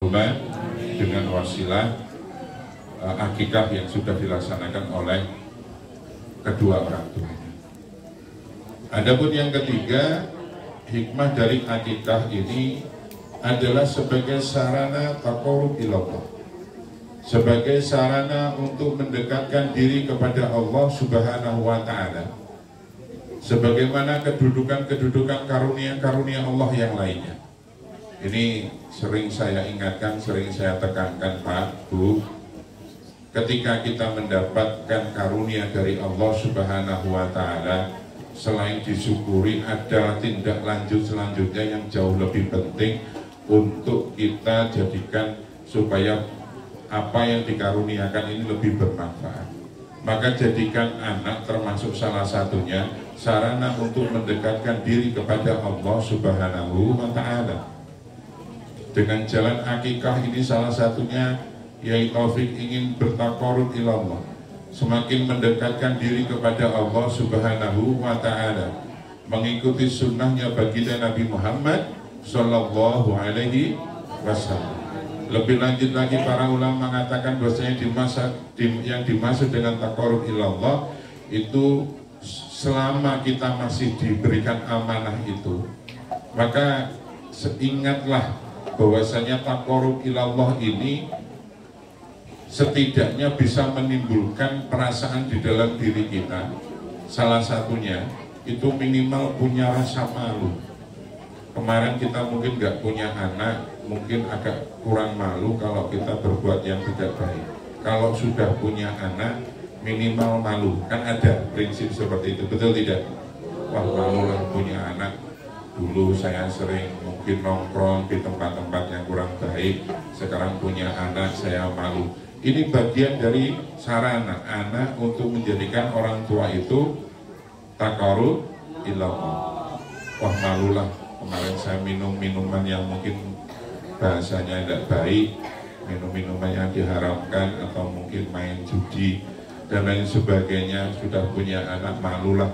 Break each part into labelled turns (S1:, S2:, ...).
S1: dengan wasilah akikah yang sudah dilaksanakan oleh kedua orang tuanya. Adapun yang ketiga, hikmah dari akikah ini adalah sebagai sarana taqarrub ilallah, sebagai sarana untuk mendekatkan diri kepada Allah Subhanahu wa Ta'ala, sebagaimana kedudukan karunia-karunia Allah yang lainnya. Ini sering saya ingatkan, sering saya tekankan, Pak, Bu, ketika kita mendapatkan karunia dari Allah Subhanahu wa Ta'ala, selain disyukuri, ada tindak lanjut selanjutnya yang jauh lebih penting untuk kita jadikan supaya apa yang dikaruniakan ini lebih bermanfaat. Maka jadikan anak termasuk salah satunya sarana untuk mendekatkan diri kepada Allah Subhanahu wa Ta'ala. Dengan jalan akikah ini salah satunya Yai Taufik ingin bertaqarrub ilallah, semakin mendekatkan diri kepada Allah Subhanahu wa Ta'ala, mengikuti sunnahnya baginda Nabi Muhammad Sallallahu Alaihi Wasallam. Lebih lanjut lagi, para ulama mengatakan bahwasanya yang dimaksud dengan taqarrub ilallah itu selama kita masih diberikan amanah itu, maka ingatlah bahwasanya taqarrub ilallah ini setidaknya bisa menimbulkan perasaan di dalam diri kita. Salah satunya itu minimal punya rasa malu. Kemarin kita mungkin nggak punya anak, mungkin agak kurang malu kalau kita berbuat yang tidak baik. Kalau sudah punya anak, minimal malu. Kan ada prinsip seperti itu, betul tidak? Wah, malu lah punya anak. Dulu saya sering mungkin nongkrong di tempat-tempat yang kurang baik, sekarang punya anak saya malu. Ini bagian dari sarana anak untuk menjadikan orang tua itu taqarrub ilallah. Wah, malulah, kemarin saya minum minuman yang mungkin bahasanya tidak baik, minum minuman yang diharamkan, atau mungkin main judi dan lain sebagainya. Sudah punya anak, malulah.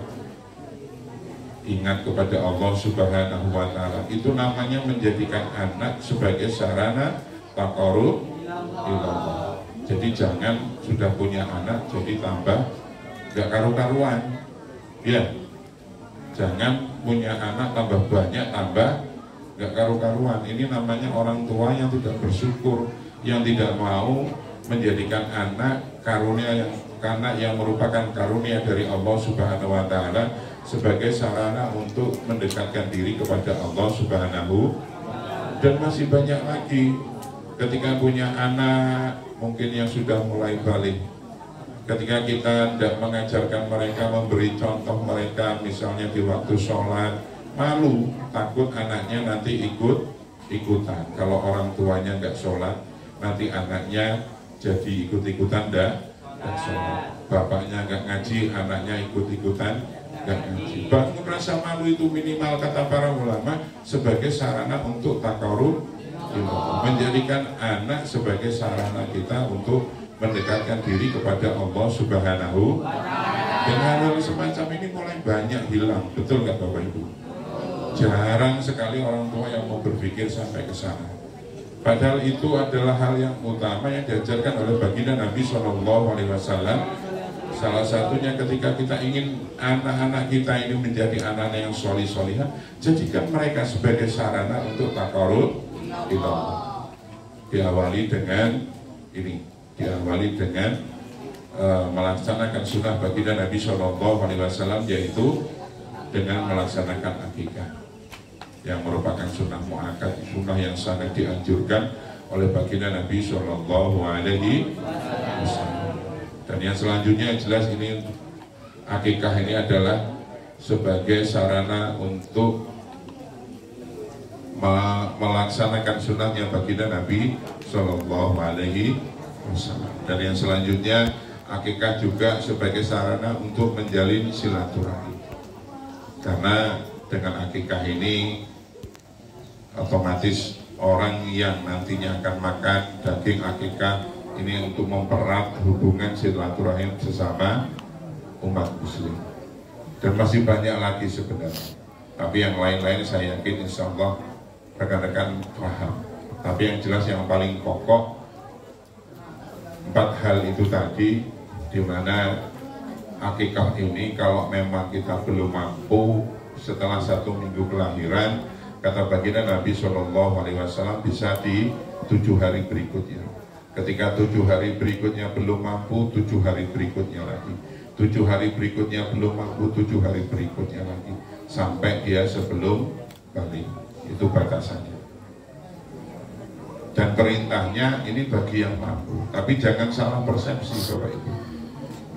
S1: Ingat kepada Allah Subhanahu wa Ta'ala. Itu namanya menjadikan anak sebagai sarana taqarrub ilallah. Jadi jangan sudah punya anak jadi tambah gak karu-karuan, ya. Jangan punya anak tambah banyak, tambah gak karu-karuan. Ini namanya orang tua yang tidak bersyukur, yang tidak mau menjadikan anak yang merupakan karunia dari Allah Subhanahu wa Ta'ala sebagai sarana untuk mendekatkan diri kepada Allah Subhanahu. Dan masih banyak lagi ketika punya anak mungkin yang sudah mulai balik, ketika kita tidak mengajarkan mereka, memberi contoh mereka, misalnya di waktu sholat, malu, takut anaknya nanti ikutan. Kalau orang tuanya nggak sholat, nanti anaknya jadi ikut-ikutan dah sholat. Bapaknya nggak ngaji, anaknya ikut-ikutan nggak ngaji. Bahkan merasa malu itu minimal, kata para ulama, sebagai sarana untuk taqarrub, menjadikan anak sebagai sarana kita untuk mendekatkan diri kepada Allah Subhanahu. Dan hal-hal semacam ini mulai banyak hilang, betul nggak Bapak Ibu? Jarang sekali orang tua yang mau berpikir sampai ke sana. Padahal itu adalah hal yang utama yang diajarkan oleh baginda Nabi Shallallahu Alaihi Wasallam. Salah satunya ketika kita ingin anak-anak kita ini menjadi anak-anak yang solih-solihah, jadikan mereka sebagai sarana untuk taqarrub ilallah. Diawali dengan ini, diawali dengan melaksanakan sunnah baginda Nabi Shallallahu Alaihi Wasallam, yaitu dengan melaksanakan akikah, yang merupakan sunnah muakkad, sunnah yang sangat dianjurkan oleh baginda Nabi Shallallahu Alaihi Wasallam. Dan yang selanjutnya jelas ini akikah ini adalah sebagai sarana untuk melaksanakan sunnahnya baginda Nabi Shallallahu Alaihi Wasallam. Dan yang selanjutnya akikah juga sebagai sarana untuk menjalin silaturahmi. Karena dengan akikah ini otomatis orang yang nantinya akan makan daging akikah ini untuk mempererat hubungan silaturahim sesama umat muslim. Dan masih banyak lagi sebenarnya, tapi yang lain-lain saya yakin insya Allah rekan-rekan paham. Tapi yang jelas yang paling pokok 4 hal itu tadi, di mana akikah ini kalau memang kita belum mampu setelah 1 minggu kelahiran, kata baginda Nabi SAW bisa di 7 hari berikutnya. Ketika 7 hari berikutnya belum mampu, 7 hari berikutnya lagi. 7 hari berikutnya belum mampu, 7 hari berikutnya lagi. Sampai dia sebelum balik. Itu batasannya. Dan perintahnya ini bagi yang mampu. Tapi jangan salah persepsi Bapak Ibu.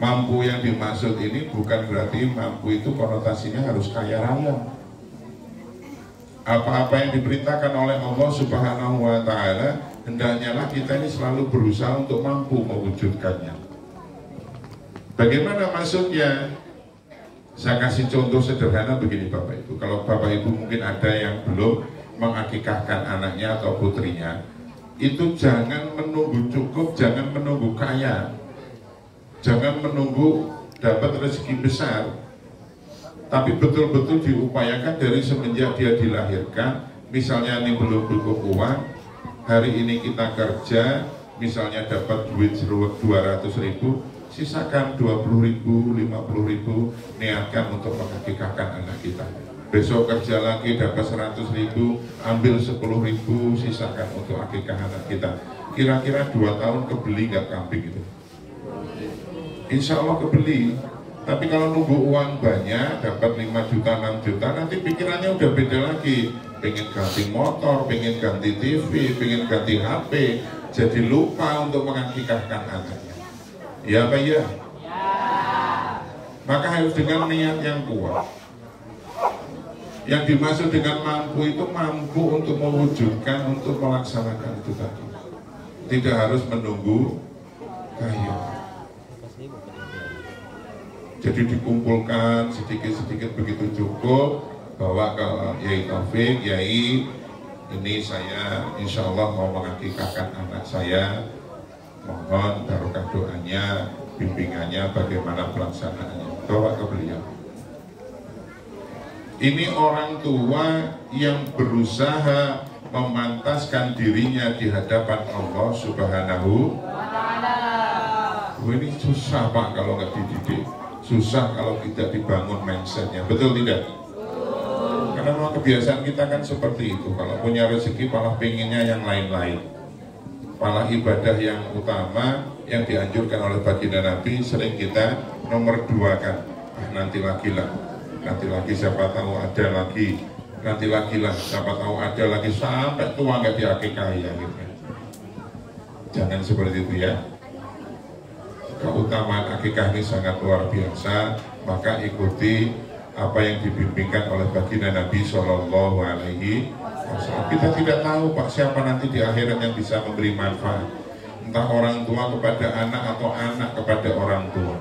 S1: Mampu yang dimaksud ini bukan berarti mampu itu konotasinya harus kaya raya. Apa-apa yang diperintahkan oleh Allah Subhanahu wa Ta'ala, hendaknya lah kita ini selalu berusaha untuk mampu mewujudkannya. Bagaimana maksudnya? Saya kasih contoh sederhana begini Bapak Ibu. Kalau Bapak Ibu mungkin ada yang belum mengakikahkan anaknya atau putrinya, itu jangan menunggu cukup, jangan menunggu kaya, jangan menunggu dapat rezeki besar, tapi betul-betul diupayakan dari semenjak dia dilahirkan. Misalnya ini belum cukup uang, hari ini kita kerja, misalnya dapat duit 200.000, sisakan 20.000, 50.000, niatkan untuk mengakikahkan anak kita. Besok kerja lagi dapat 100.000, ambil 10.000, sisakan untuk akikah anak kita. Kira-kira 2 tahun kebeli nggak kambing itu? Insya Allah kebeli. Tapi kalau nunggu uang banyak, dapat 5 juta, 6 juta, nanti pikirannya udah beda lagi. Pengen ganti motor, pengen ganti TV, pengen ganti HP, jadi lupa untuk mengakikahkan anaknya. Ya Pak ya? Maka harus dengan niat yang kuat. Yang dimaksud dengan mampu itu mampu untuk mewujudkan, untuk melaksanakan itu tadi. Tidak harus menunggu kaya. Jadi dikumpulkan sedikit-sedikit begitu cukup, bawa ke Yai Taufik, Yai, ini saya insya Allah mau mengakikahkan anak saya, mohon barokah doanya, bimbingannya, bagaimana pelaksanaannya, bawa ke beliau. Ini orang tua yang berusaha memantaskan dirinya di hadapan Allah Subhanahu wa Ta'ala. Ini susah Pak kalau nggak dididik, susah kalau tidak dibangun mindsetnya, betul tidak? Karena memang kebiasaan kita kan seperti itu. Kalau punya rezeki malah pengennya yang lain-lain, malah ibadah yang utama yang dianjurkan oleh baginda Nabi sering kita nomor 2 kan. Nanti lagi lah, nanti lagi siapa tahu ada lagi, nanti lagi lah siapa tahu ada lagi, sampai tua nggak diakikahi ya gitu. Jangan seperti itu ya. Keutamaan akikah ini sangat luar biasa, maka ikuti apa yang dibimbingkan oleh baginda Nabi Shallallahu Alaihi Wasallam. Kita tidak tahu Pak siapa nanti di akhirat yang bisa memberi manfaat, entah orang tua kepada anak atau anak kepada orang tua.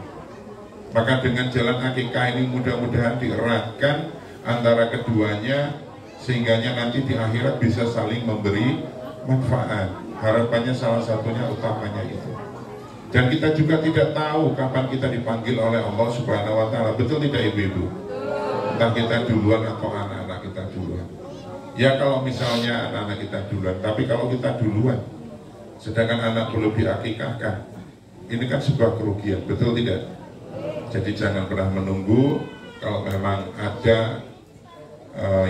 S1: Maka dengan jalan akikah ini mudah-mudahan dieratkan antara keduanya, sehingganya nanti di akhirat bisa saling memberi manfaat. Harapannya salah satunya utamanya itu. Dan kita juga tidak tahu kapan kita dipanggil oleh Allah Subhanahu wa Ta'ala. Betul tidak ibu-ibu? Entah kita duluan atau anak-anak kita duluan. Ya kalau misalnya anak-anak kita duluan, tapi kalau kita duluan sedangkan anak belum diakikahkan, ini kan sebuah kerugian, betul tidak? Jadi jangan pernah menunggu. Kalau memang ada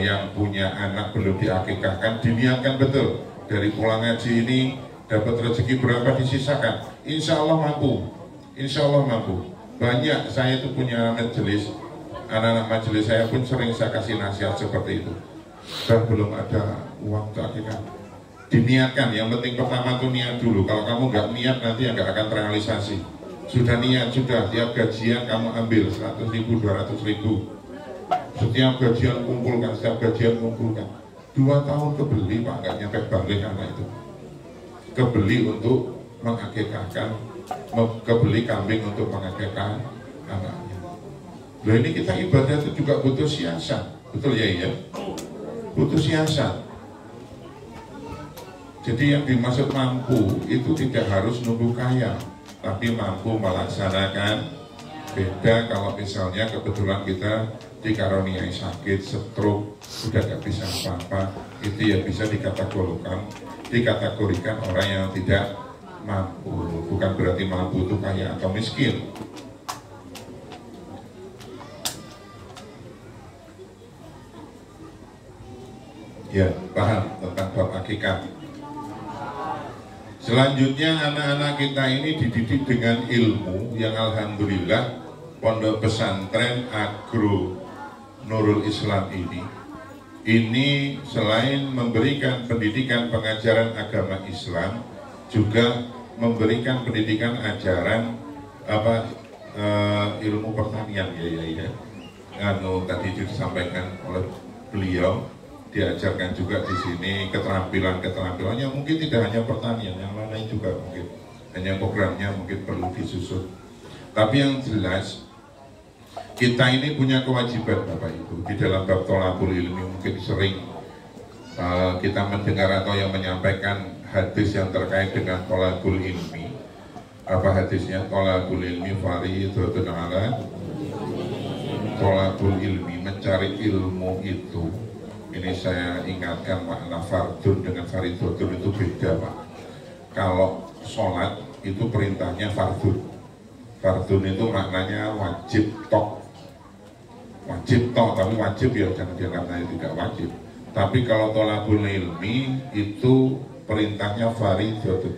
S1: yang punya anak belum diakikahkan, diniatkan betul. Dari pulang ngaji ini dapat rezeki berapa disisakan, insya Allah mampu, insya Allah mampu. Banyak, saya itu punya majelis, anak-anak majelis saya pun sering saya kasih nasihat seperti itu. Dan belum ada uang akikah, diniatkan. Yang penting pertama tuh niat dulu. Kalau kamu nggak niat nanti nggak akan terrealisasi. Sudah niat, sudah tiap gajian kamu ambil 100.000, 200.000. Setiap gajian kumpulkan, setiap gajian kumpulkan. 2 tahun kebeli Pak, nggak nyampe balik anak itu. Kebeli untuk mengakikahkan, kebeli kambing untuk mengakikahkan anaknya. Loh ini kita ibadah itu juga butuh siasat, betul ya? Iya, butuh siasat. Jadi yang dimaksud mampu itu tidak harus nunggu kaya, tapi mampu melaksanakan Beda kalau misalnya kebetulan kita dikaruniai sakit, stroke, sudah nggak bisa apa-apa, itu ya bisa dikategorikan orang yang tidak mampu. Bukan berarti mampu itu kaya atau miskin. Ya, paham tentang bab akikah. Selanjutnya anak-anak kita ini dididik dengan ilmu yang alhamdulillah Pondok Pesantren Agro Nurul Islam ini selain memberikan pendidikan pengajaran agama Islam, juga memberikan pendidikan ajaran ilmu pertanian ya. Tadi disampaikan oleh beliau, diajarkan juga di sini keterampilan-keterampilannya, mungkin tidak hanya pertanian, yang lain juga mungkin hanya programnya mungkin perlu disusun. Tapi yang jelas kita ini punya kewajiban Bapak Ibu di dalam bab tholabul ilmi. Mungkin sering kita mendengar atau yang menyampaikan hadis yang terkait dengan tholabul ilmi. Apa hadisnya? Tholabul ilmi fardhun ala tholabul ilmi, mencari ilmu itu. Ini saya ingatkan makna fardun dengan faridun itu beda Pak. Kalau sholat itu perintahnya fardun. Fardun itu maknanya wajib tok. Wajib tok, tapi wajib ya jangan dianggap tidak wajib. Tapi kalau tholabul ilmi itu perintahnya faridun.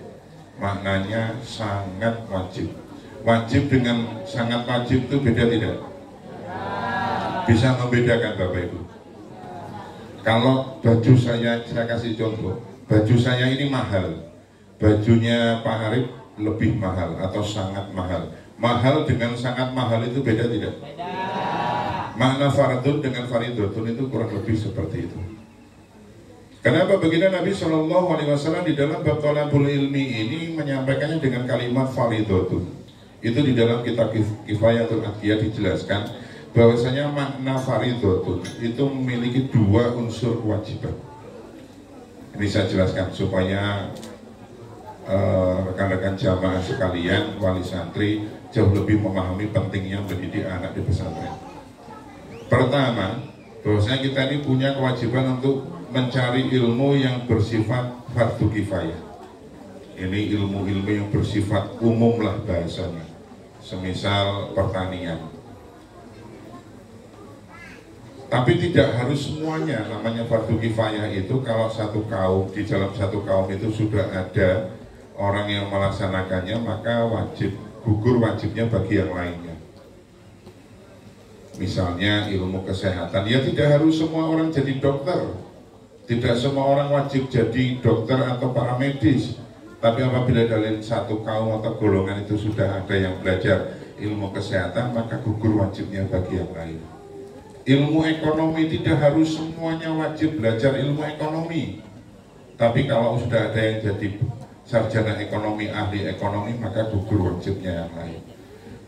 S1: Maknanya sangat wajib. Wajib dengan sangat wajib itu beda tidak? Bisa membedakan Bapak Ibu. Kalau baju saya kasih contoh, baju saya ini mahal, bajunya Pak Arif lebih mahal atau sangat mahal. Mahal dengan sangat mahal itu beda tidak? Beda. Makna fardun dengan faridotun itu kurang lebih seperti itu. Kenapa begini? Nabi SAW di dalam bab tholabul ilmi ini menyampaikannya dengan kalimat faridotun. Itu di dalam kitab Kifayatul Adhiyah dijelaskan bahwasanya makna faridotun itu memiliki dua unsur kewajiban. Ini saya jelaskan supaya rekan-rekan jamaah sekalian, wali santri jauh lebih memahami pentingnya mendidik anak di pesantren. Pertama, bahwasanya kita ini punya kewajiban untuk mencari ilmu yang bersifat fardu kifayah. Ini ilmu-ilmu yang bersifat umum lah bahasanya, semisal pertanian. Tapi tidak harus semuanya. Namanya fardu kifayah itu kalau satu kaum, di dalam satu kaum itu sudah ada orang yang melaksanakannya, maka wajib, gugur wajibnya bagi yang lainnya. Misalnya ilmu kesehatan, ya tidak harus semua orang jadi dokter, tidak semua orang wajib jadi dokter atau paramedis. Tapi apabila dalam satu kaum atau golongan itu sudah ada yang belajar ilmu kesehatan, maka gugur wajibnya bagi yang lain. Ilmu ekonomi tidak harus semuanya wajib belajar ilmu ekonomi. Tapi kalau sudah ada yang jadi sarjana ekonomi, ahli ekonomi, maka gugur wajibnya yang lain.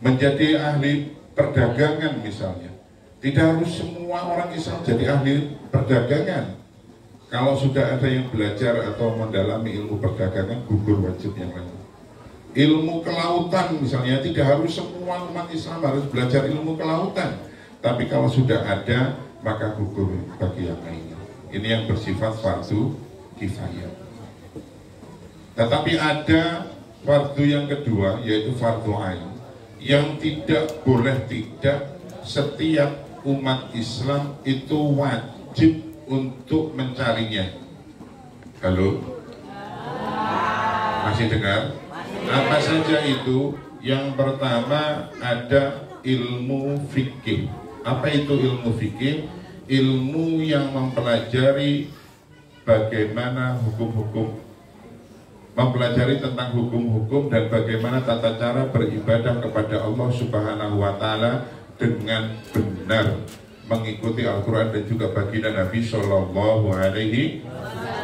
S1: Menjadi ahli perdagangan misalnya, tidak harus semua orang Islam jadi ahli perdagangan. Kalau sudah ada yang belajar atau mendalami ilmu perdagangan, gugur wajib yang lain. Ilmu kelautan misalnya, tidak harus semua umat Islam harus belajar ilmu kelautan. Tapi kalau sudah ada, maka gugur bagi yang lainnya. Ini yang bersifat fardu kifayah. Tetapi ada fardu yang kedua, yaitu fardu ain, yang tidak boleh tidak setiap umat Islam itu wajib untuk mencarinya. Halo? Masih dengar? Apa saja itu? Yang pertama ada ilmu fikih. Apa itu ilmu fikih? Ilmu yang mempelajari bagaimana hukum-hukum, mempelajari tentang hukum-hukum dan bagaimana tata cara beribadah kepada Allah Subhanahu wa Ta'ala dengan benar, mengikuti Al-Quran dan juga baginda Nabi Shallallahu Alaihi,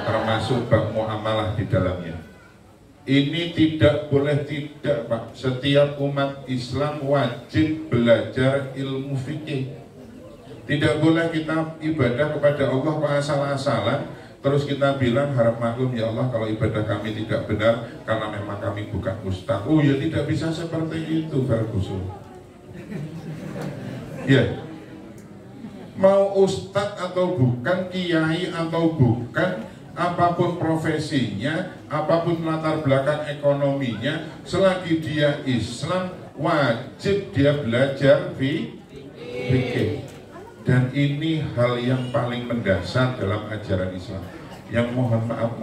S1: termasuk bab muamalah di dalamnya. Ini tidak boleh tidak Pak. Setiap umat Islam wajib belajar ilmu fikih. Tidak boleh kita ibadah kepada Allah asal-asalan, terus kita bilang harap maklum ya Allah kalau ibadah kami tidak benar karena memang kami bukan ustaz. Oh ya, tidak bisa seperti itu, Ferguson. Ya, mau ustadz atau bukan, kiai atau bukan, apapun profesinya, apapun latar belakang ekonominya, selagi dia Islam, wajib dia belajar fikih. Dan ini hal yang paling mendasar dalam ajaran Islam, yang mohon maaf,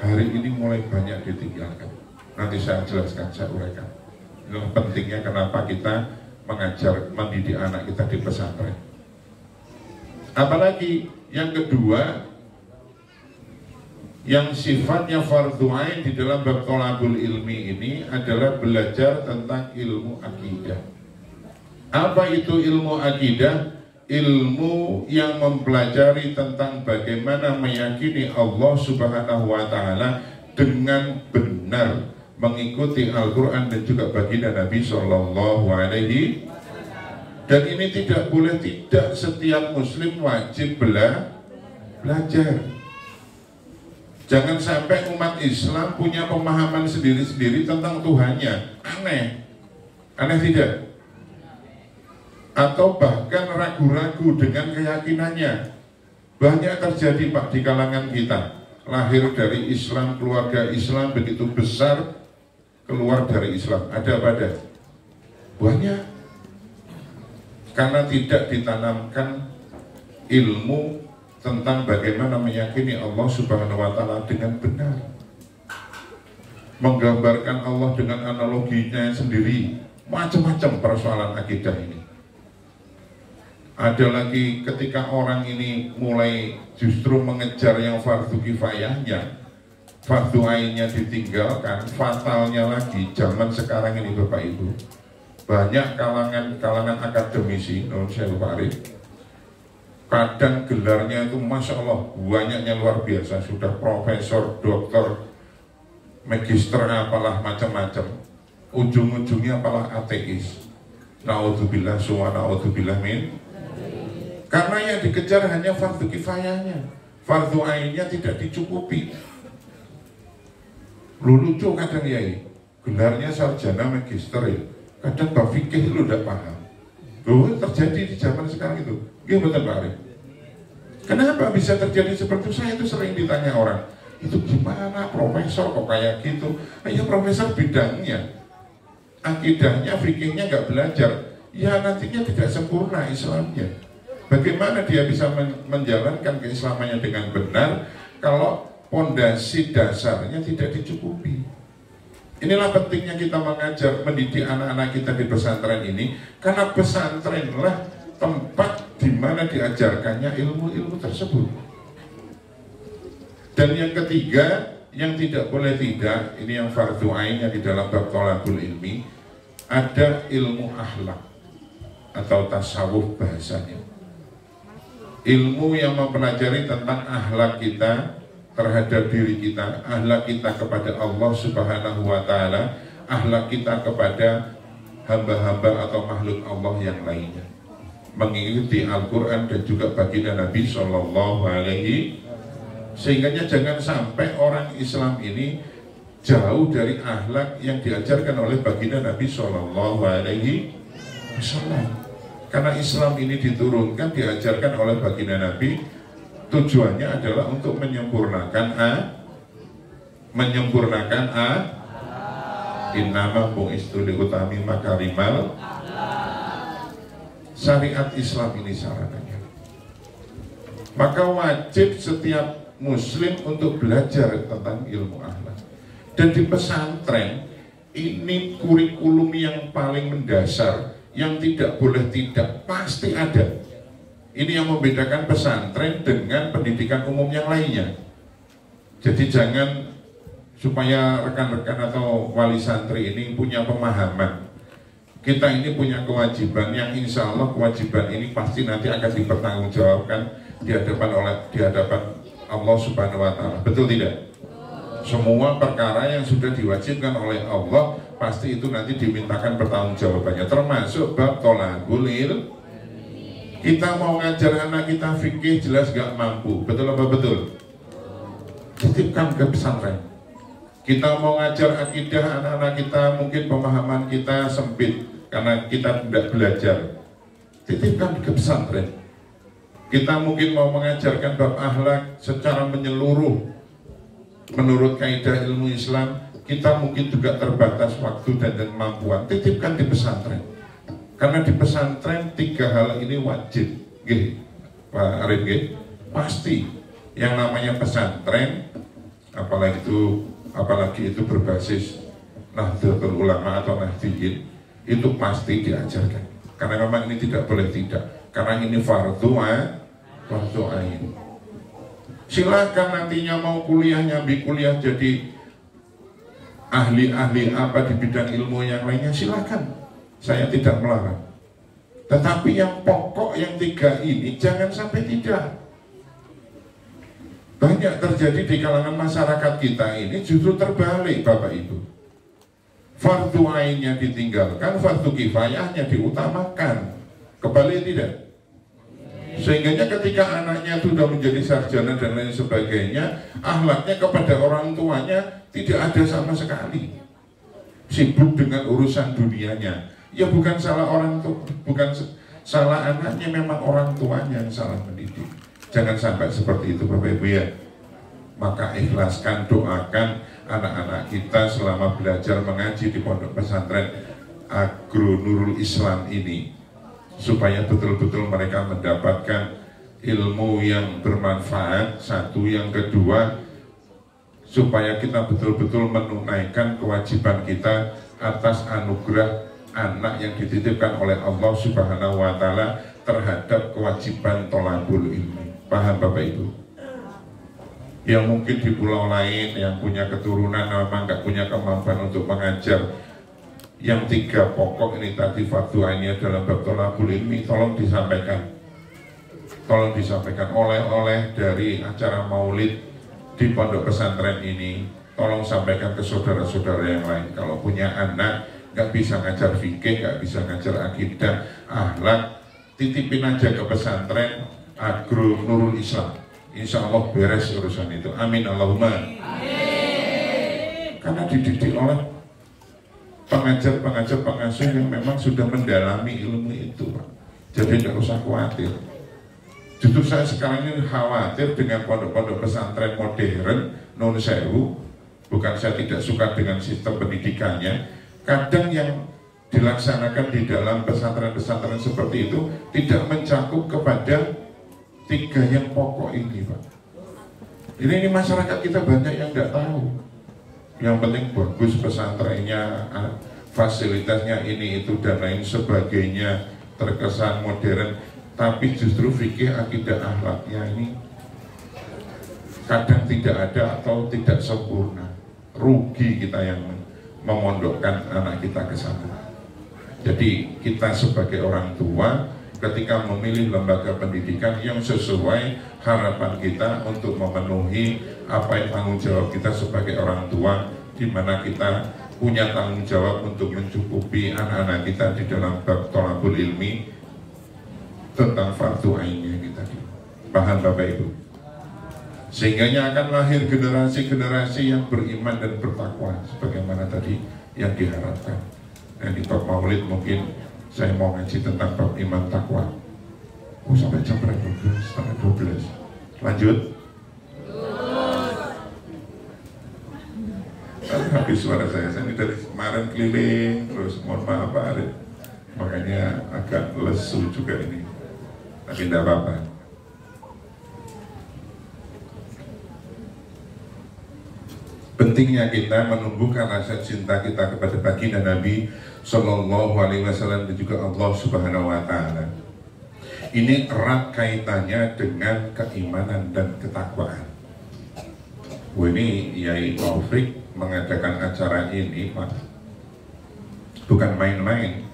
S1: hari ini mulai banyak ditinggalkan. Nanti saya jelaskan, saya uraikan. Inilah pentingnya kenapa kita mengajar, mendidik anak kita di pesantren. Apalagi yang kedua, yang sifatnya fardhu ain di dalam bab thalabul ilmi ini adalah belajar tentang ilmu akidah. Apa itu ilmu akidah? Ilmu yang mempelajari tentang bagaimana meyakini Allah Subhanahu wa Ta'ala dengan benar, mengikuti Al-Quran dan juga baginda Nabi Sallallahu Alaihi. Dan ini tidak boleh tidak, setiap muslim wajib belajar. Jangan sampai umat Islam punya pemahaman sendiri-sendiri tentang Tuhannya. Aneh tidak? Atau bahkan ragu-ragu dengan keyakinannya. Banyak terjadi Pak di kalangan kita. Lahir dari Islam, keluarga Islam begitu besar, keluar dari Islam. Ada pada? Banyak. Karena tidak ditanamkan ilmu tentang bagaimana meyakini Allah Subhanahu wa Ta'ala dengan benar. Menggambarkan Allah dengan analoginya sendiri. Macam-macam persoalan akidah ini. Ada lagi ketika orang ini mulai justru mengejar yang fardu kifayahnya, fardu ainnya ditinggalkan, fatalnya lagi zaman sekarang ini Bapak Ibu. Banyak kalangan akademisi, saya lupa kadang gelarnya itu Masya Allah banyaknya luar biasa, sudah profesor, doktor, magister, apalah macam-macam. Ujung-ujungnya apalah ateis. Naudzubillah suwa naudzubillah min. Karena yang dikejar hanya fardu kifayahnya, fardu ainnya tidak dicukupi. Lucu kadang ya, gelarnya sarjana magister ya. Kadang bab fikih lu udah paham. Terjadi di zaman sekarang itu. Iya betul Pak Arif. Kenapa bisa terjadi seperti itu? Saya itu sering ditanya orang, itu gimana profesor kok kayak gitu? Ya profesor bidangnya, akidahnya, fikihnya nggak belajar, ya nantinya tidak sempurna Islamnya. Bagaimana dia bisa menjalankan keislamannya dengan benar kalau pondasi dasarnya tidak dicukupi? Inilah pentingnya kita mengajar, mendidik anak-anak kita di pesantren ini, karena pesantrenlah tempat di mana diajarkannya ilmu-ilmu tersebut. Dan yang ketiga, yang tidak boleh tidak, ini yang fardhu ainnya di dalam bab thalabul ilmi, ada ilmu akhlak atau tasawuf bahasanya. Ilmu yang mempelajari tentang akhlak kita terhadap diri kita, akhlak kita kepada Allah Subhanahu wa Ta'ala, akhlak kita kepada hamba-hamba atau makhluk Allah yang lainnya, mengikuti Al-Quran dan juga baginda Nabi Sallallahu Alaihi. Sehingga jangan sampai orang Islam ini jauh dari akhlak yang diajarkan oleh baginda Nabi Sallallahu Alaihi Wasallam. Karena Islam ini diturunkan, diajarkan oleh baginda Nabi, tujuannya adalah untuk menyempurnakan innama bu'istu liutami makarimal. Syariat Islam ini syaratnya. Maka wajib setiap muslim untuk belajar tentang ilmu akhlak. Dan di pesantren ini kurikulum yang paling mendasar, yang tidak boleh tidak, pasti ada. Ini yang membedakan pesantren dengan pendidikan umum yang lainnya. Jadi jangan, supaya rekan-rekan atau wali santri ini punya pemahaman, kita ini punya kewajiban yang insya Allah kewajiban ini pasti nanti akan dipertanggungjawabkan di hadapan Allah Subhanahu wa Ta'ala. Betul tidak? Semua perkara yang sudah diwajibkan oleh Allah pasti itu nanti dimintakan pertanggungjawabannya, termasuk bab thalabul ilmi. Kita mau ngajar anak kita fikih jelas gak mampu, betul apa betul? Titipkan ke pesantren. Kita mau ngajar akidah anak-anak kita, mungkin pemahaman kita sempit, karena kita tidak belajar, titipkan ke pesantren. Kita mungkin mau mengajarkan bab akhlak secara menyeluruh menurut kaidah ilmu Islam, kita mungkin juga terbatas waktu dan kemampuan, titipkan di pesantren. Karena di pesantren 3 hal ini wajib, Pak Arif, pasti. Yang namanya pesantren, apalagi itu berbasis Nahdlatul Ulama atau Nahdiyin, itu pasti diajarkan. Karena memang ini tidak boleh tidak. Karena ini fardu ain. Silakan nantinya mau kuliah, nyambi kuliah jadi ahli-ahli apa di bidang ilmu yang lainnya, silakan. Saya tidak melarang. Tetapi yang pokok, yang 3 ini jangan sampai tidak. Banyak terjadi di kalangan masyarakat kita ini justru terbalik, Bapak Ibu. Fardu ainnya ditinggalkan, fardu kifayahnya diutamakan. Kebalik tidak? Sehingga ketika anaknya sudah menjadi sarjana dan lain sebagainya, akhlaknya kepada orang tuanya tidak ada sama sekali. Sibuk dengan urusan dunianya. Ya bukan salah orang tua, bukan salah anaknya, memang orang tuanya yang salah mendidik. Jangan sampai seperti itu, Bapak Ibu ya. Maka ikhlaskan, doakan anak-anak kita selama belajar mengaji di pondok pesantren Agro Nurul Islam ini, supaya betul-betul mereka mendapatkan ilmu yang bermanfaat. Satu, yang kedua, supaya kita betul-betul menunaikan kewajiban kita atas anugerah anak yang dititipkan oleh Allah Subhanahu wa Ta'ala terhadap kewajiban thalabul ilmi. Paham Bapak Ibu? Yang mungkin di pulau lain yang punya keturunan memang nggak punya kemampuan untuk mengajar, yang 3 pokok ini tadi fardu ainnya dalam bab thalabul ilmi, tolong disampaikan. Tolong disampaikan oleh dari acara maulid di pondok pesantren ini. Tolong sampaikan ke saudara-saudara yang lain. Kalau punya anak nggak bisa ngajar fikih, nggak bisa ngajar akidah, akhlak, titipin aja ke pesantren Agro Nurul Islam. Insya Allah beres urusan itu. Amin Allahumma. Amin. Karena dididik oleh pengajar-pengajar pengasuh yang memang sudah mendalami ilmu itu, Pak. Jadi tidak usah khawatir. Justru saya sekarang ini khawatir dengan pondok-pondok pesantren modern, non sewu. Bukan saya tidak suka dengan sistem pendidikannya. Kadang yang dilaksanakan di dalam pesantren-pesantren seperti itu tidak mencakup kepada 3 yang pokok ini, Pak. Ini masyarakat kita banyak yang nggak tahu. Yang penting bagus pesantrennya, fasilitasnya ini itu dan lain sebagainya, terkesan modern, tapi justru fikih, akidah, akhlaknya ini kadang tidak ada atau tidak sempurna. Rugi kita yang memondokkan anak kita ke sana. Jadi kita sebagai orang tua ketika memilih lembaga pendidikan yang sesuai harapan kita untuk memenuhi apa yang tanggung jawab kita sebagai orang tua, di mana kita punya tanggung jawab untuk mencukupi anak-anak kita di dalam bab thalabul ilmi tentang fardu ainnya kita. Paham Bapak Ibu? Sehingganya akan lahir generasi-generasi yang beriman dan bertakwa sebagaimana tadi yang diharapkan. Dan di bab maulid mungkin saya mau ngaji tentang bab iman takwa. Oh sampai jam berapa? Setengah 12. Lanjut. Habis suara saya ini dari kemarin keliling terus, mohon maaf Pak Arif, makanya agak lesu juga ini, tapi tidak apa-apa. Pentingnya kita menumbuhkan rasa cinta kita kepada baginda Nabi Sallallahu Alaihi Wasallam dan juga Allah Subhanahu Wa Taala. Ini erat kaitannya dengan keimanan dan ketakwaan. Ini Yai Taufik mengadakan acara ini, Pak, bukan main-main.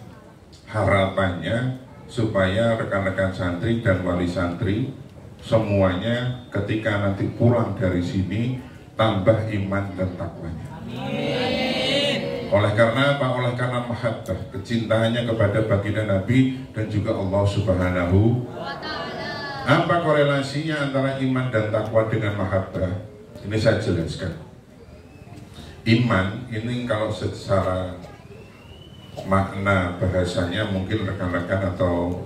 S1: Harapannya supaya rekan-rekan santri dan wali santri semuanya ketika nanti pulang dari sini tambah iman dan takwanya. Amin. Oleh karena apa? Oleh karena mahabbah, kecintaannya kepada baginda Nabi dan juga Allah Subhanahu wa Ta'ala. Apa korelasinya antara iman dan takwa dengan mahabbah? Ini saya jelaskan. Iman ini kalau secara makna bahasanya mungkin rekan-rekan atau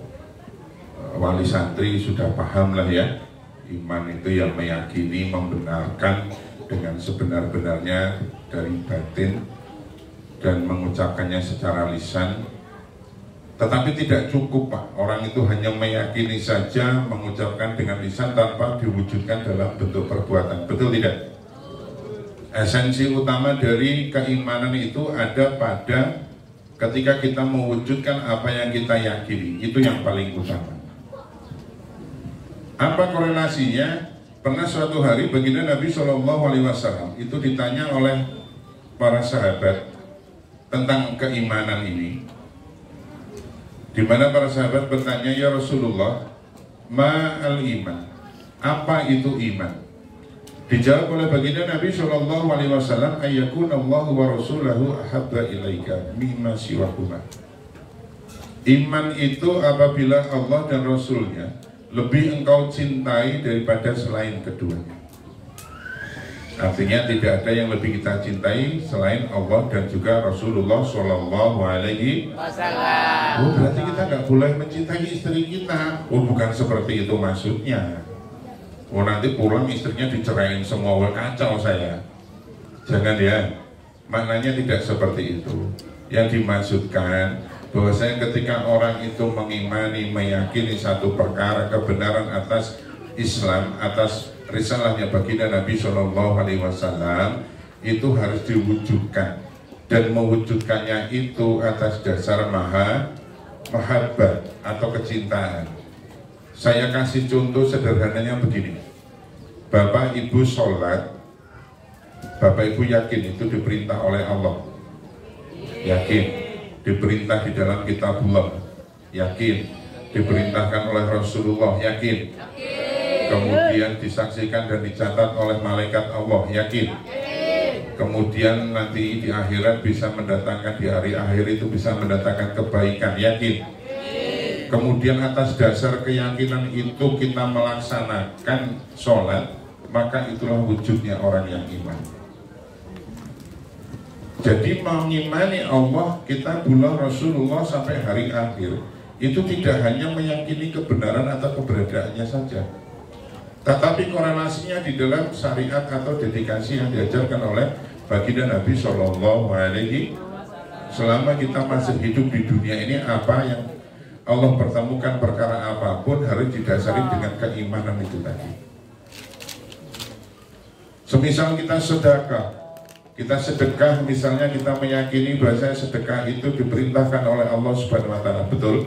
S1: wali santri sudah paham lah ya. Iman itu yang meyakini, membenarkan dengan sebenar-benarnya dari batin dan mengucapkannya secara lisan. Tetapi tidak cukup Pak, orang itu hanya meyakini saja, mengucapkan dengan lisan tanpa diwujudkan dalam bentuk perbuatan. Betul tidak? Esensi utama dari keimanan itu ada pada ketika kita mewujudkan apa yang kita yakini, itu yang paling utama. Apa korelasinya? Pernah suatu hari baginda Nabi SAW itu ditanya oleh para sahabat tentang keimanan ini, di mana para sahabat bertanya, ya Rasulullah, ma al-iman, apa itu iman? Dijawab oleh baginda Nabi SAW, ayyakuna Allah wa rasulahu ahabba ilaika mimma siwahuma. Iman itu apabila Allah dan Rasulnya lebih engkau cintai daripada selain keduanya. Artinya tidak ada yang lebih kita cintai selain Allah dan juga Rasulullah Shallallahu Alaihi Wasallam. Oh, berarti kita nggak boleh mencintai istri kita. Oh, bukan seperti itu maksudnya. Oh, nanti pulang istrinya dicerain semua, kacau saya. Jangan ya. Maknanya tidak seperti itu. Yang dimaksudkan bahwasanya ketika orang itu mengimani, meyakini satu perkara kebenaran atas Islam, atas risalahnya baginda Nabi Shallallahu Alaihi Wasallam, itu harus diwujudkan, dan mewujudkannya itu atas dasar mahabbat atau kecintaan. Saya kasih contoh sederhananya begini. Bapak Ibu sholat, Bapak Ibu yakin itu diperintah oleh Allah? Yakin. Diperintah di dalam kitabullah? Yakin. Diperintahkan oleh Rasulullah? Yakin. Kemudian disaksikan dan dicatat oleh malaikat Allah? Yakin. Kemudian nanti di akhirat bisa mendatangkan, di hari akhir itu bisa mendatangkan kebaikan? Yakin. Kemudian atas dasar keyakinan itu kita melaksanakan sholat, maka itulah wujudnya orang yang iman. Jadi mengimani Allah, kitabullah, Rasulullah sampai hari akhir, itu tidak hanya meyakini kebenaran atau keberadaannya saja, tetapi korelasinya di dalam syariat atau dedikasi yang diajarkan oleh baginda Nabi Shallallahu Alaihi Wasallam. Selama kita masih hidup di dunia ini, apa yang Allah pertemukan, perkara apapun harus didasari dengan keimanan itu tadi. Semisal kita sedekah, misalnya kita meyakini bahwa sedekah itu diperintahkan oleh Allah Subhanahu Wa Taala, betul?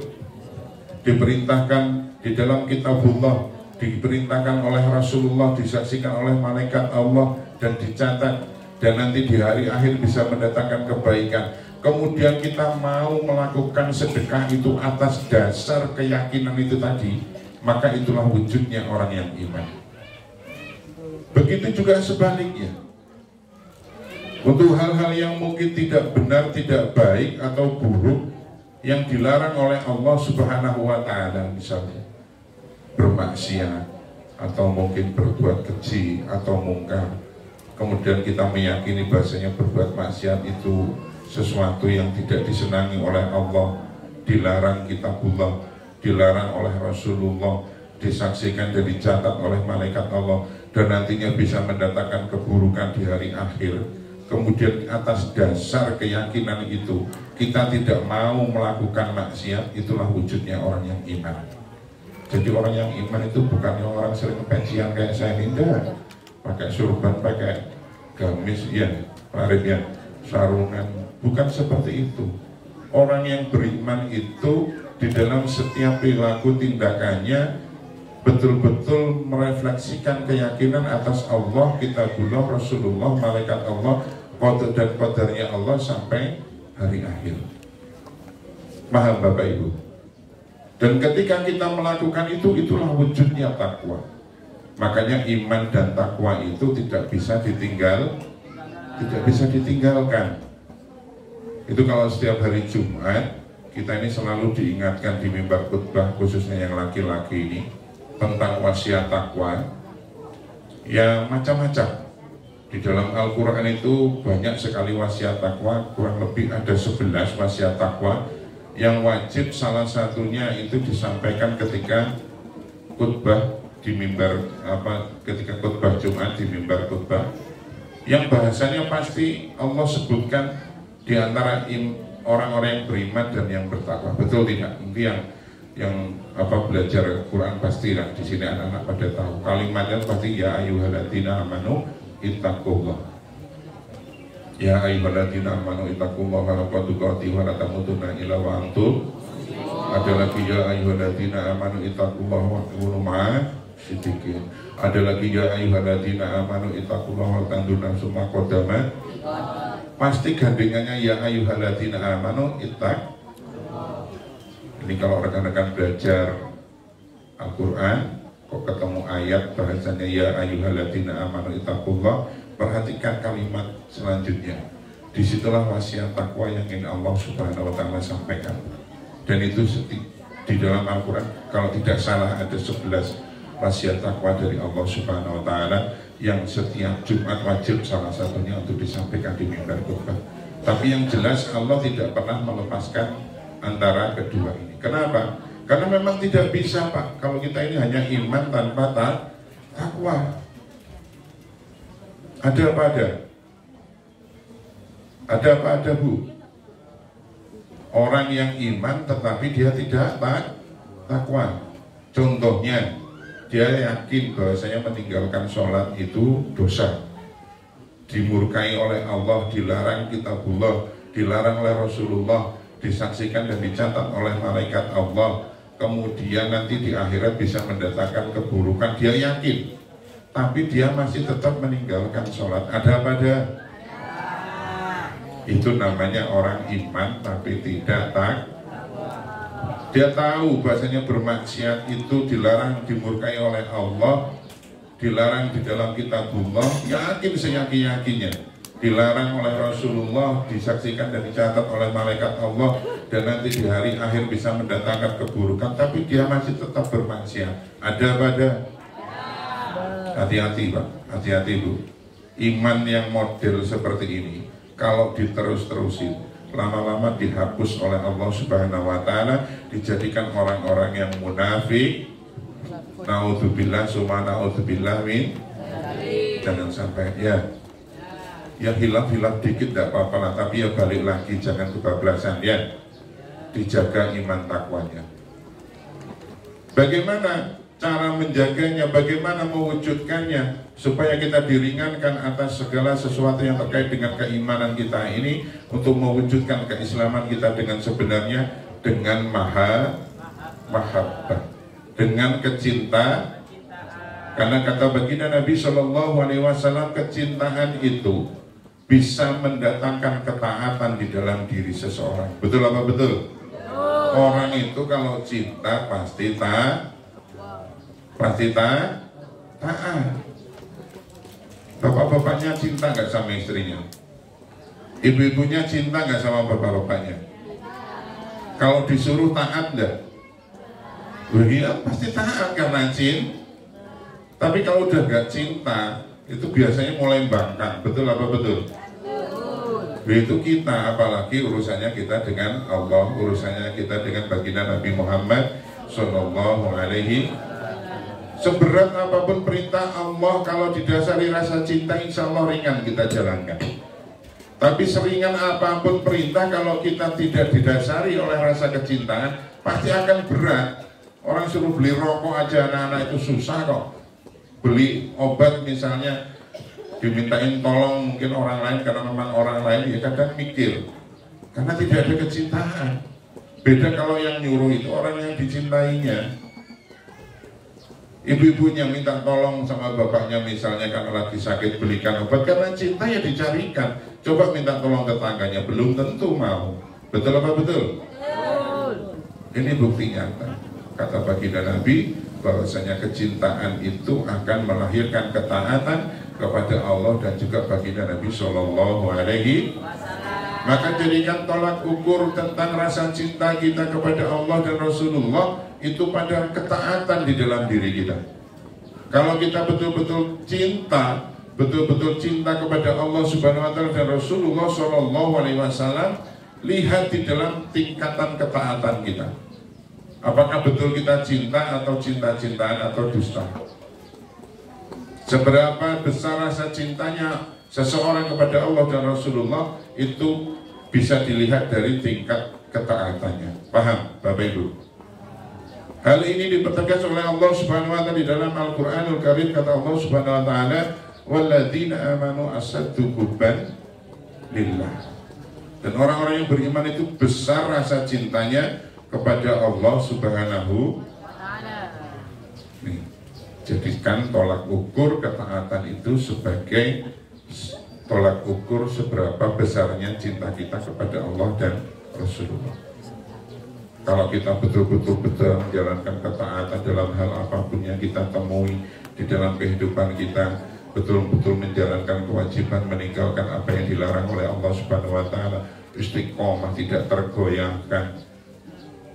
S1: Diperintahkan di dalam kitabullah, diperintahkan oleh Rasulullah, disaksikan oleh malaikat Allah dan dicatat, dan nanti di hari akhir bisa mendatangkan kebaikan. Kemudian kita mau melakukan sedekah itu atas dasar keyakinan itu tadi, maka itulah wujudnya orang yang iman. Begitu juga sebaliknya, untuk hal-hal yang mungkin tidak benar, tidak baik atau buruk, yang dilarang oleh Allah Subhanahu Wa Taala, misalnya bermaksiat atau mungkin berbuat keji atau mungkar, kemudian kita meyakini bahasanya berbuat maksiat itu sesuatu yang tidak disenangi oleh Allah, dilarang kitabullah, dilarang oleh Rasulullah, disaksikan dan dicatat oleh malaikat Allah, dan nantinya bisa mendatangkan keburukan di hari akhir. Kemudian atas dasar keyakinan itu kita tidak mau melakukan maksiat, itulah wujudnya orang yang iman. Jadi orang yang iman itu bukan orang sering pensian kayak saya, tidak pakai surban, pakai gamis, ya parit ya, sarungan, bukan seperti itu. Orang yang beriman itu di dalam setiap perilaku tindakannya betul-betul merefleksikan keyakinan atas Allah, kitabullah, Rasulullah, malaikat Allah, qadar dan qadarnya Allah sampai hari akhir. Paham Bapak Ibu? Dan ketika kita melakukan itu, itulah wujudnya takwa. Makanya iman dan takwa itu tidak bisa ditinggalkan. Itu kalau setiap hari Jumat kita ini selalu diingatkan di mimbar khutbah, khususnya yang laki-laki ini, tentang wasiat takwa yang macam-macam. Di dalam Al-Quran itu banyak sekali wasiat takwa, kurang lebih ada 11 wasiat takwa yang wajib salah satunya itu disampaikan ketika khutbah di mimbar, ketika khutbah Jumat di mimbar khutbah, yang bahasanya pasti Allah sebutkan di antara orang-orang yang beriman dan yang bertakwa. Betul tidak? Mungkin yang belajar Quran pastilah di sini anak-anak pada tahu kalimatnya pasti ya ayyuhalladzina amanu ittaqullah. Ya ayyuhalladzina amanu ittaqullah haqqa tuqatih wa la tamutunna illa wa antum. Ada lagi ya ayyuhalladzina amanu ittaqullah wa kunu ma'as siddiqin. Ada lagi ya ayyuhalladzina amanu ittaqullah wa tanzur nafsum ma qaddamat. Pasti gandengannya ya ayyuhalladzina amanu ittaqullah. Ini kalau rekan-rekan belajar Al-Quran kok ketemu ayat bahasanya ya ayyuhalladzina amanu ittaqullah, perhatikan kalimat selanjutnya. Disitulah wasiat takwa yang ingin Allah Subhanahu wa Ta'ala sampaikan. Dan itu di dalam Al-Quran kalau tidak salah ada 11 wasiat takwa dari Allah Subhanahu wa Ta'ala yang setiap Jumat wajib salah satunya untuk disampaikan di mimbar khutbah. Tapi yang jelas Allah tidak pernah melepaskan antara kedua ini. Kenapa? Karena memang tidak bisa, Pak, kalau kita ini hanya iman tanpa takwa. Ada apa ada? Ada apa ada, Bu? Orang yang iman tetapi dia tidak takwa. Contohnya, dia yakin bahwasanya meninggalkan sholat itu dosa, dimurkai oleh Allah, dilarang kitabullah, dilarang oleh Rasulullah, disaksikan dan dicatat oleh malaikat Allah, kemudian nanti di akhirat bisa mendatangkan keburukan. Dia yakin, tapi dia masih tetap meninggalkan sholat. Ada apa ada? Itu namanya orang iman tapi tidak takwa. Dia tahu bahasanya bermaksiat itu dilarang, dimurkai oleh Allah, dilarang di dalam kitabullah, yakin seyakin-yakinnya, dilarang oleh Rasulullah, disaksikan dan dicatat oleh malaikat Allah, dan nanti di hari akhir bisa mendatangkan keburukan, tapi dia masih tetap bermaksiat. Ada pada? Hati-hati, Pak, hati-hati, Bu. Iman yang model seperti ini kalau diterus-terusin, lama-lama dihapus oleh Allah Subhanahu wa Ta'ala, dijadikan orang-orang yang munafik. Naudzubillah summa naudzubillah min. Jangan sampai ya hilaf-hilaf dikit tidak apa-apa lah, tapi ya balik lagi, jangan kebablasan ya. Dijaga iman takwanya. Bagaimana cara menjaganya, bagaimana mewujudkannya supaya kita diringankan atas segala sesuatu yang terkait dengan keimanan kita ini, untuk mewujudkan keislaman kita dengan sebenarnya, dengan mahabbah, dengan kecintaan. Karena kata baginda Nabi SAW, kecintaan itu bisa mendatangkan ketaatan di dalam diri seseorang. Betul apa betul? Orang itu kalau cinta pasti taat. Bapak-bapaknya cinta nggak sama istrinya? Ibu-ibunya cinta nggak sama bapak-bapaknya? Kalau disuruh taat nggak? Iya, pasti taat karena cinta. Tapi kalau udah nggak cinta, itu biasanya mulai bangkang. Betul apa betul? Begitu kita, apalagi urusannya kita dengan Allah, urusannya kita dengan baginda Nabi Muhammad Sallallahu Alaihi. Seberat apapun perintah Allah, kalau didasari rasa cinta, insya Allah ringan kita jalankan. Tapi seringan apapun perintah, kalau kita tidak didasari oleh rasa kecintaan, pasti akan berat. Orang suruh beli rokok aja anak-anak itu susah kok. Beli obat misalnya, dimintain tolong mungkin orang lain, karena memang orang lain ya kadang mikir, karena tidak ada kecintaan. Beda kalau yang nyuruh itu orang yang dicintainya. Ibu-ibunya minta tolong sama bapaknya misalnya karena lagi sakit, belikan obat, karena cinta ya dicarikan. Coba minta tolong tetangganya, belum tentu mau. Betul apa betul? Ini bukti nyata. Kata baginda Nabi bahwasanya kecintaan itu akan melahirkan ketaatan kepada Allah dan juga baginda Nabi Sallallahu Alaihi. Maka jadikan tolak ukur tentang rasa cinta kita kepada Allah dan Rasulullah itu pada ketaatan di dalam diri kita. Kalau kita betul-betul cinta, betul-betul cinta kepada Allah Subhanahu wa taala dan Rasulullah Shallallahu alaihi wasallam, lihat di dalam tingkatan ketaatan kita. Apakah betul kita cinta atau cinta-cintaan atau dusta? Seberapa besar rasa cintanya seseorang kepada Allah dan Rasulullah itu bisa dilihat dari tingkat ketaatannya. Paham, Bapak Ibu? Hal ini dipertegas oleh Allah Subhanahu wa taala di dalam Al-Qur'anul Karim. Kata Allah Subhanahu wa taala, "Walladzina amanu asaddu hubban lillah." Dan orang-orang yang beriman itu besar rasa cintanya kepada Allah Subhanahu wa taala. Nih, jadikan tolak ukur ketaatan itu sebagai tolak ukur seberapa besarnya cinta kita kepada Allah dan Rasulullah. Kalau kita betul-betul menjalankan ketaatan dalam hal apapun yang kita temui di dalam kehidupan kita, betul-betul menjalankan kewajiban, meninggalkan apa yang dilarang oleh Allah Subhanahu wa taala, istiqomah, tidak tergoyahkan.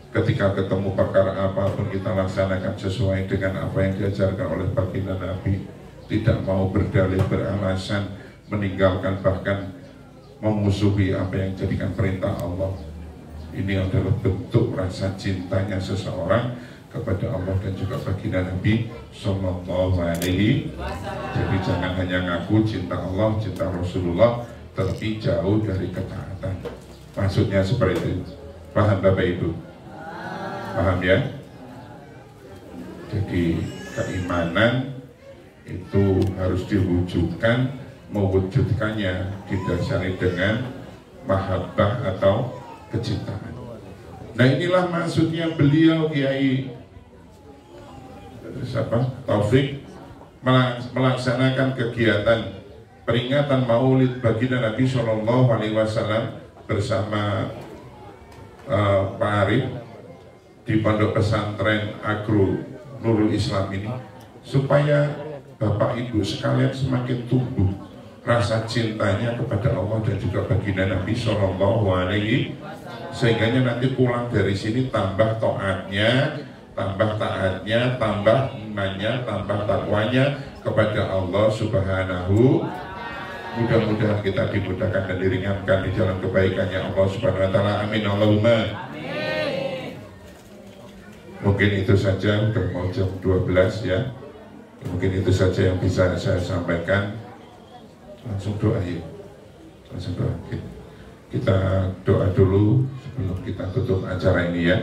S1: Ketika ketemu perkara apapun kita laksanakan sesuai dengan apa yang diajarkan oleh baginda Nabi, tidak mau berdalih beralasan, meninggalkan bahkan memusuhi apa yang jadikan perintah Allah. Ini adalah bentuk rasa cintanya seseorang kepada Allah dan juga baginda Nabi Sallallahu alaihi wasallam. Jadi jangan hanya ngaku cinta Allah, cinta Rasulullah, tapi jauh dari ketaatan. Maksudnya seperti itu. Paham Bapak Ibu? Paham ya? Jadi keimanan itu harus diwujudkan, mewujudkannya didasari dengan mahabbah atau kecintaan. Nah inilah maksudnya beliau Kiai Taufik melaksanakan kegiatan peringatan Maulid baginda Nabi Shallallahu alaihi wasallam bersama Pak Arif di Pondok Pesantren Agro Nurul Islam ini, supaya Bapak Ibu sekalian semakin tumbuh rasa cintanya kepada Allah dan juga baginda Nabi Shallallahu alaihi, sehingga nanti pulang dari sini tambah taatnya, tambah taatnya, tambah imannya, tambah takwanya kepada Allah Subhanahu. Mudah-mudahan kita dimudahkan dan diringankan di jalan kebaikannya Allah Subhanahu wa taala. Amin Allahumma. Mungkin itu saja, udah mau jam 12 ya. Mungkin itu saja yang bisa saya sampaikan. Langsung doa ya. Langsung doa. Kita doa dulu sebelum kita tutup acara ini ya.